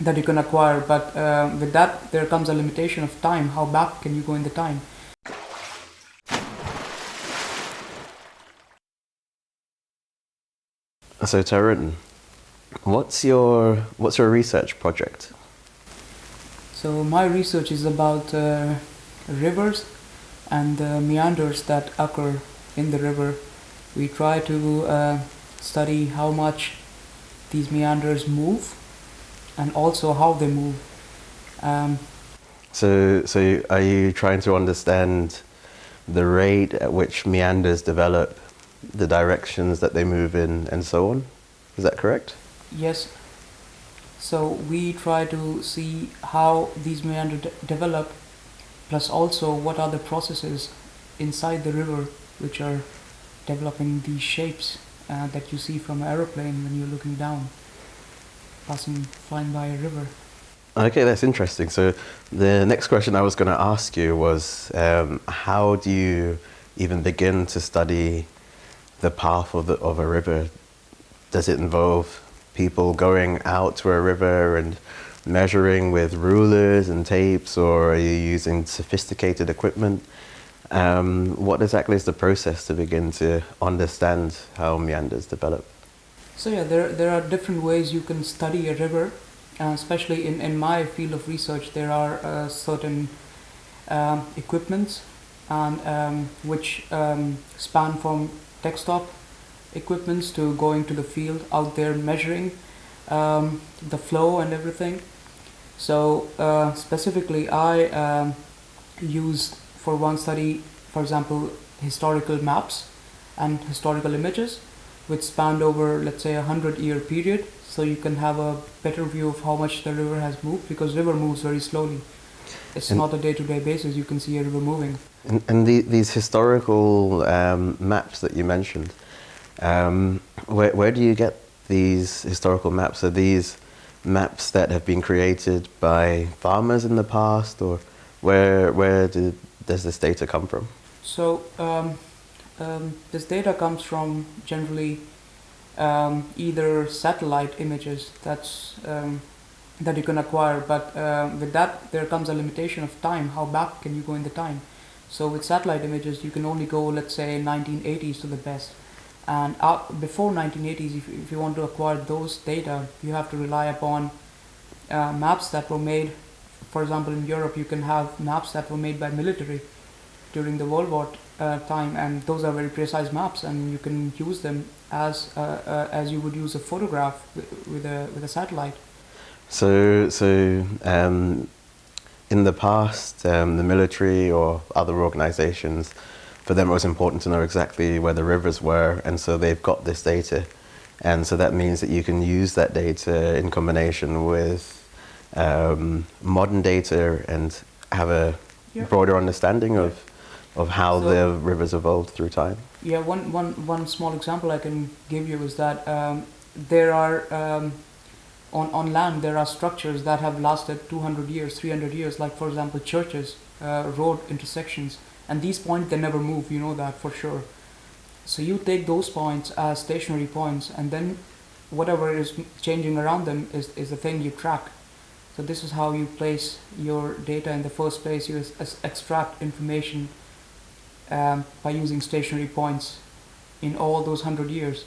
that you can acquire, but with that there comes a limitation of time. How back can you go in the time? So Tarun, what's your research project? So my research is about rivers and the meanders that occur in the river. We try to study how much these meanders move and also how they move. Um, So are you trying to understand the rate at which meanders develop, the directions that they move in, and so on? Is that correct? yes, so we try to see how these meanders develop, plus also what are the processes inside the river which are developing these shapes that you see from an aeroplane when you're looking down, flying by a river. Okay, that's interesting. So the next question I was going to ask you was, how do you even begin to study the path of a river? Does it involve people going out to a river and measuring with rulers and tapes, or are you using sophisticated equipment? What exactly is the process to begin to understand how meanders develop? So yeah, there are different ways you can study a river, especially in my field of research. There are certain equipments and which span from desktop equipments to going to the field out there measuring the flow and everything. So specifically, I used for one study, for example, historical maps and historical images, which spanned over, let's say, 100-year period. So you can have a better view of how much the river has moved, because river moves very slowly. It's And, not a day-to-day basis. You can see a river moving. and these historical maps that you mentioned, where do you get these historical maps? Are these maps that have been created by farmers in the past, or does this data come from? So this data comes from generally either satellite images that you can acquire, but with that there comes a limitation of time. How back can you go in the time? So with satellite images you can only go, let's say, 1980s to the best, and before 1980s, if you want to acquire those data, you have to rely upon maps that were made. For example, in Europe you can have maps that were made by military during the World War time, and those are very precise maps, and you can use them as you would use a photograph with a satellite. So, in the past, the military or other organizations, for them it was important to know exactly where the rivers were, and so they've got this data. And so that means that you can use that data in combination with modern data and have a broader understanding of how the rivers evolved through time. Yeah, one small example I can give you is that there are on land there are structures that have lasted 200 years, 300 years, like for example churches, road intersections, and these points, they never move, you know that for sure. So you take those points as stationary points, and then whatever is changing around them is the thing you track. So this is how you place your data in the first place. You extract information by using stationary points in all those 100 years.